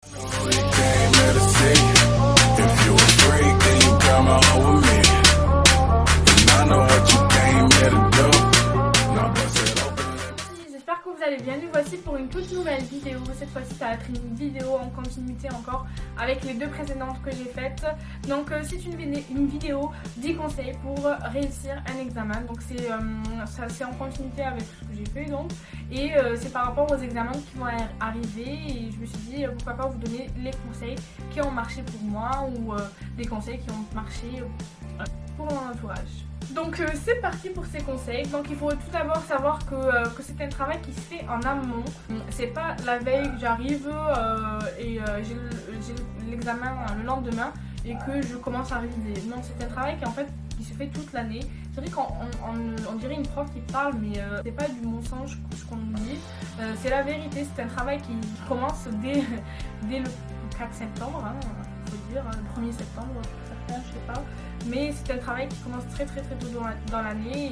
J'espère que vous allez bien. Nous voici pour une toute nouvelle vidéo. Cette fois-ci ça va être une vidéo en continuité encore avec les deux précédentes que j'ai faites. Donc c'est une vidéo 10 conseils pour réussir un examen. Donc c'est en continuité avec ce que j'ai fait donc. Et c'est par rapport aux examens qui vont arriver. Et je me suis dit pourquoi pas vous donner les conseils qui ont marché pour moi ou des conseils qui ont marché pour mon entourage. Donc c'est parti pour ces conseils. Donc il faut tout d'abord savoir que c'est un travail qui se fait en amont. C'est pas la veille que j'arrive et j'ai l'examen le lendemain et que je commence à réviser. Non, c'est un travail qui se fait toute l'année. C'est vrai qu'on dirait une prof qui parle, mais c'est pas du mensonge ce qu'on nous dit. C'est la vérité. C'est un travail qui commence dès le 4 septembre, hein, faut dire, le 1er septembre pour certains, je sais pas. Mais c'est un travail qui commence très tôt dans l'année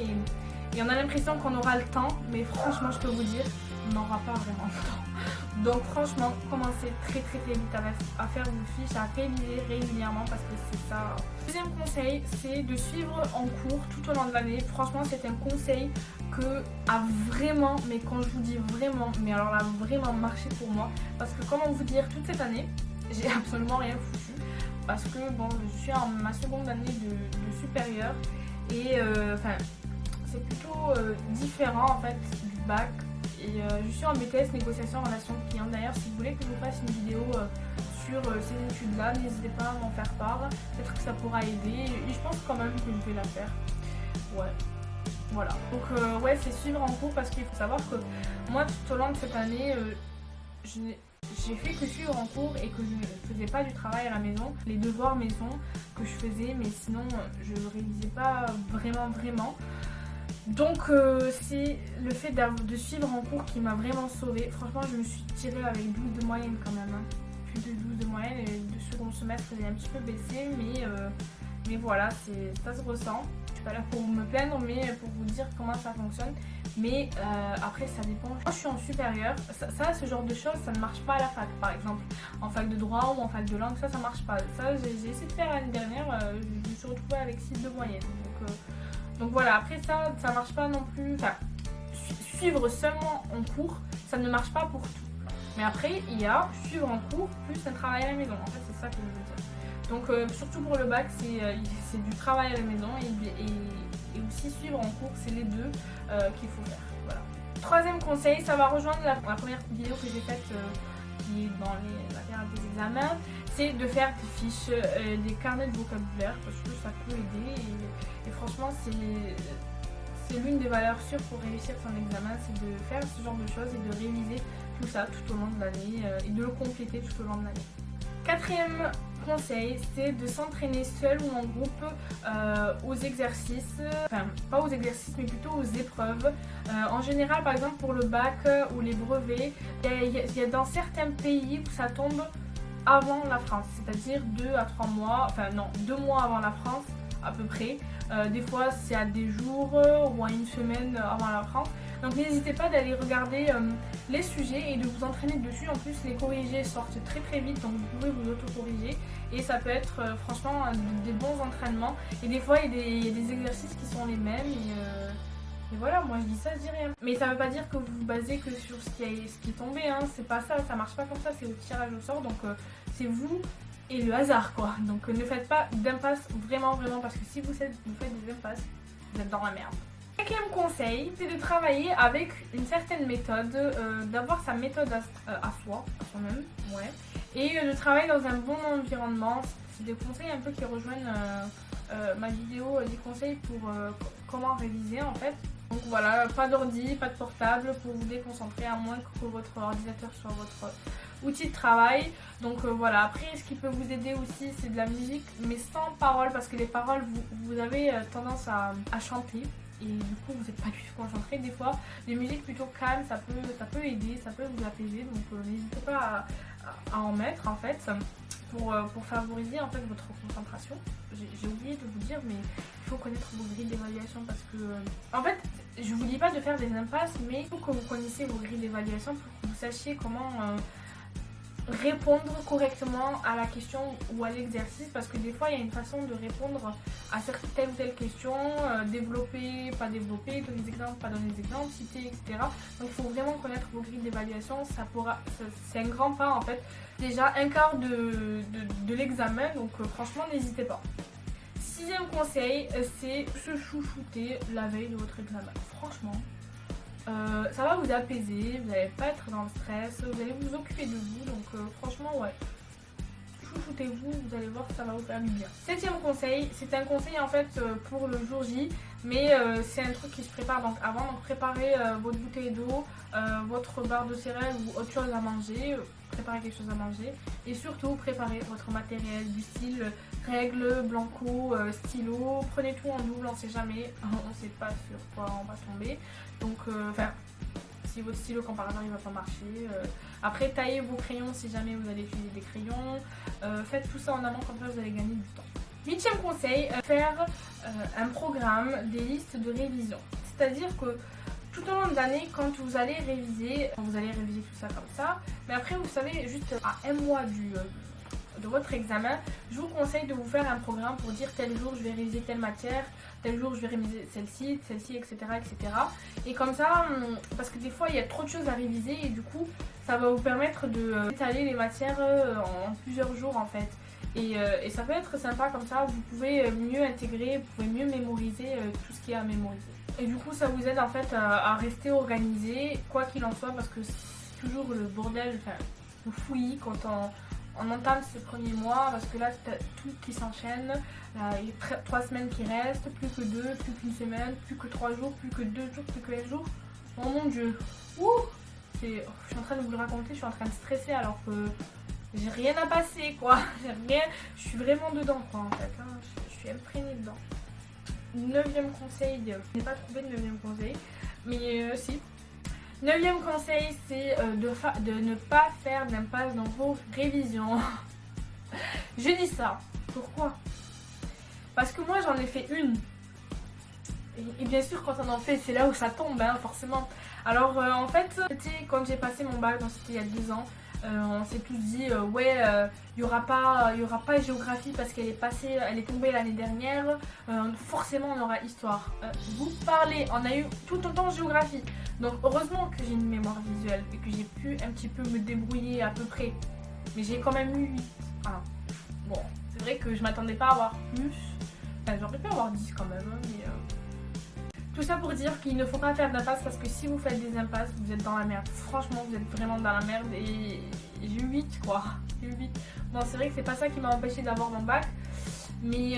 et on a l'impression qu'on aura le temps, mais franchement je peux vous dire, on n'aura pas vraiment le temps. Donc franchement, commencez très vite à faire vos fiches, à réviser régulièrement parce que c'est ça. Deuxième conseil, c'est de suivre en cours tout au long de l'année. Franchement c'est un conseil que a vraiment, mais quand je vous dis vraiment, mais alors là vraiment marché pour moi. Parce que comment vous dire, toute cette année, j'ai absolument rien foutu. Parce que bon, je suis en ma seconde année de supérieur et c'est plutôt différent en fait du bac. Et je suis en BTS négociation relations clients. D'ailleurs, si vous voulez que je vous fasse une vidéo sur ces études-là, n'hésitez pas à m'en faire part. Peut-être que ça pourra aider et je pense quand même que je vais la faire. Ouais. Voilà. Donc ouais, c'est suivre en cours parce qu'il faut savoir que moi tout au long de cette année, j'ai fait que suivre en cours et que je ne faisais pas du travail à la maison, les devoirs maison que je faisais, mais sinon je ne révisais pas vraiment. Donc c'est le fait de suivre en cours qui m'a vraiment sauvée. Franchement je me suis tirée avec 12 de moyenne quand même, hein. Plus de 12 de moyenne et de second semestre j'ai un petit peu baissé, mais voilà, ça se ressent. Je suis pas là pour me plaindre mais pour vous dire comment ça fonctionne. Mais après ça dépend. Moi je suis en supérieur, ce genre de choses ça ne marche pas à la fac par exemple. En fac de droit ou en fac de langue, ça marche pas. Ça j'ai essayé de faire l'année dernière, je me suis retrouvée avec 6 de moyenne. Donc voilà, après ça marche pas non plus. Enfin, suivre seulement en cours, ça ne marche pas pour tout. Mais après il y a suivre en cours plus un travail à la maison. En fait c'est ça que je veux dire. Donc surtout pour le bac c'est du travail à la maison et aussi suivre en cours, c'est les deux qu'il faut faire. Voilà. Troisième conseil, ça va rejoindre la première vidéo que j'ai faite qui est dans la période des examens, c'est de faire des fiches, des carnets de vocabulaire parce que ça peut aider et franchement c'est l'une des valeurs sûres pour réussir son examen, c'est de faire ce genre de choses et de réviser tout ça tout au long de l'année et de le compléter tout au long de l'année. Quatrième conseil, c'est de s'entraîner seul ou en groupe aux exercices, enfin pas aux exercices mais plutôt aux épreuves. En général par exemple pour le bac ou les brevets, il y a dans certains pays où ça tombe avant la France, c'est-à-dire 2 à 3 mois, enfin non 2 mois avant la France à peu près. Des fois c'est à des jours ou à une semaine avant la France. Donc n'hésitez pas d'aller regarder les sujets et de vous entraîner dessus. En plus les corrigés sortent très vite, donc vous pouvez vous auto-corriger et ça peut être franchement des bons entraînements. Et des fois il y a des exercices qui sont les mêmes et voilà, moi je dis ça, je dis rien. Mais ça veut pas dire que vous vous basez que sur ce qui est tombé, hein. C'est pas ça, ça marche pas comme ça, c'est au tirage au sort, donc c'est vous et le hasard quoi. Donc ne faites pas d'impasse vraiment parce que si vous faites des impasses, vous êtes dans la merde. Cinquième conseil, c'est de travailler avec une certaine méthode, d'avoir sa méthode à soi-même, ouais, et de travailler dans un bon environnement. C'est des conseils un peu qui rejoignent ma vidéo des conseils pour comment réviser en fait. Donc voilà, pas d'ordi, pas de portable pour vous déconcentrer à moins que votre ordinateur soit votre outil de travail. Donc voilà, après ce qui peut vous aider aussi c'est de la musique mais sans paroles parce que les paroles vous avez tendance à chanter. Et du coup vous n'êtes pas du tout concentré. Des fois les musiques plutôt calmes ça peut aider, ça peut vous apaiser, donc n'hésitez pas à en mettre en fait pour favoriser en fait votre concentration. J'ai oublié de vous dire mais il faut connaître vos grilles d'évaluation parce que en fait je vous dis pas de faire des impasses mais il faut que vous connaissiez vos grilles d'évaluation pour que vous sachiez comment répondre correctement à la question ou à l'exercice, parce que des fois il y a une façon de répondre à certaines telles questions, développer, pas développer, donner des exemples, pas donner des exemples, citer, etc. Donc il faut vraiment connaître vos grilles d'évaluation, c'est un grand pas en fait, déjà un quart de l'examen, donc franchement n'hésitez pas. Sixième conseil, c'est se chouchouter la veille de votre examen. Franchement, ça va vous apaiser, vous n'allez pas être dans le stress, vous allez vous occuper de vous, donc franchement ouais, chouchoutez-vous, vous allez voir que ça va vous faire du bien. Septième conseil, c'est un conseil en fait pour le jour J, mais c'est un truc qui se prépare donc avant, donc préparez votre bouteille d'eau, votre barre de céréales ou autre chose à manger, préparez quelque chose à manger et surtout préparez votre matériel du style règles, blanco, stylo, prenez tout en double, on ne sait jamais, on ne sait pas sur quoi on va tomber, donc si votre stylo quand par hasard il va pas marcher, après taillez vos crayons si jamais vous allez utiliser des crayons, faites tout ça en amont comme ça vous allez gagner du temps. Huitième conseil, faire un programme, des listes de révision, c'est-à-dire que tout au long de l'année, quand vous allez réviser tout ça comme ça, mais après vous savez juste à un mois de votre examen, je vous conseille de vous faire un programme pour dire tel jour je vais réviser telle matière, tel jour je vais réviser celle-ci, etc., etc. Et comme ça, parce que des fois il y a trop de choses à réviser et du coup ça va vous permettre d'étaler les matières en plusieurs jours en fait. Et ça peut être sympa comme ça, vous pouvez mieux intégrer, vous pouvez mieux mémoriser tout ce qu'il y a à mémoriser. Et du coup ça vous aide en fait à rester organisé, quoi qu'il en soit, parce que c'est toujours le bordel, enfin le fouillis quand on entame ces premiers mois, parce que là t'as tout qui s'enchaîne, il y a 3 semaines qui restent, plus que 2, plus qu'une semaine, plus que 3 jours, plus que 2 jours, plus que 1 jour. Oh mon dieu, je suis en train de vous le raconter, je suis en train de stresser alors que j'ai rien à passer quoi, je suis vraiment dedans quoi en fait, hein. Je suis imprégnée dedans. 9e conseil, je n'ai pas trouvé de 9e conseil, mais si. 9e conseil, c'est de ne pas faire d'impasse dans vos révisions. Je dis ça, pourquoi? Parce que moi j'en ai fait une. Et bien sûr quand on en fait, c'est là où ça tombe, hein, forcément. Alors en fait, c'était quand j'ai passé mon bac, donc c'était il y a 2 ans. On s'est tous dit ouais il y aura pas géographie parce qu'elle est tombée l'année dernière, forcément on aura histoire. Vous parlez, on a eu tout autant géographie, donc heureusement que j'ai une mémoire visuelle et que j'ai pu un petit peu me débrouiller à peu près, mais j'ai quand même eu 8. Ah. Bon, c'est vrai que je m'attendais pas à avoir plus, enfin j'aurais pu avoir 10 quand même, hein, mais tout ça pour dire qu'il ne faut pas faire d'impasse, parce que si vous faites des impasses, vous êtes dans la merde. Franchement, vous êtes vraiment dans la merde et j'ai eu 8 quoi. J'ai eu 8. Bon, c'est vrai que c'est pas ça qui m'a empêché d'avoir mon bac, mais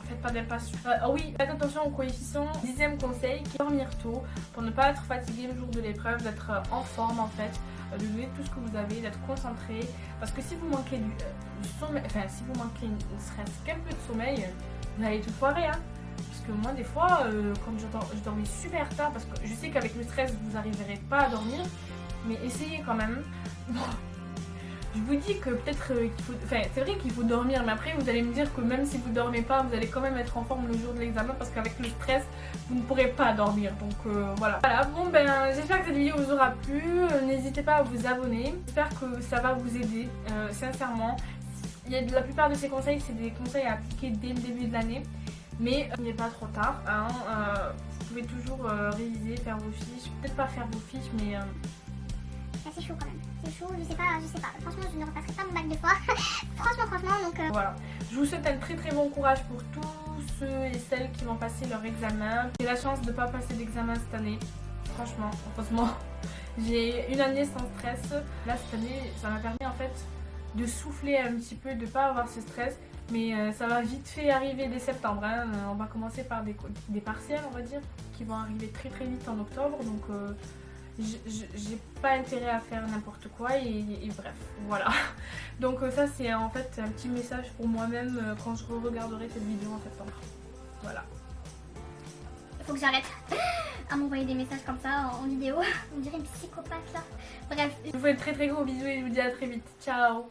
faites pas d'impasse. Oui, faites attention aux coefficients. 10e conseil, dormir tôt pour ne pas être fatigué le jour de l'épreuve, d'être en forme en fait, de donner tout ce que vous avez, d'être concentré. Parce que si vous manquez du sommeil, enfin si vous manquez ne serait-ce qu'un peu de sommeil, vous allez tout foirer hein. Parce que moi des fois quand je dormais super tard, parce que je sais qu'avec le stress vous n'arriverez pas à dormir, mais essayez quand même. Bon, je vous dis que peut-être qu'il faut, enfin c'est vrai qu'il faut dormir, mais après vous allez me dire que même si vous dormez pas, vous allez quand même être en forme le jour de l'examen, parce qu'avec le stress vous ne pourrez pas dormir, donc voilà. Bon ben j'espère que cette vidéo vous aura plu, n'hésitez pas à vous abonner, j'espère que ça va vous aider, sincèrement. La plupart de ces conseils c'est des conseils à appliquer dès le début de l'année. Mais il n'est pas trop tard, hein. Vous pouvez toujours réviser, faire vos fiches, peut-être pas faire vos fiches, mais... C'est chaud quand même, c'est chaud, je sais pas, franchement je ne repasserai pas mon bac 2 fois, franchement, donc... Voilà, je vous souhaite un très très bon courage pour tous ceux et celles qui vont passer leur examen. J'ai la chance de ne pas passer d'examen cette année, franchement, heureusement. J'ai une année sans stress, là cette année ça m'a permis en fait de souffler un petit peu, de ne pas avoir ce stress. Mais ça va vite fait arriver dès septembre, hein. On va commencer par des partiels on va dire, qui vont arriver très très vite en octobre, donc j'ai pas intérêt à faire n'importe quoi et bref, voilà. Donc ça c'est en fait un petit message pour moi-même quand je regarderai cette vidéo en septembre, voilà. Il faut que j'arrête à m'envoyer des messages comme ça en vidéo, on dirait une psychopathe là, bref. Je vous fais de très très gros bisous et je vous dis à très vite, ciao.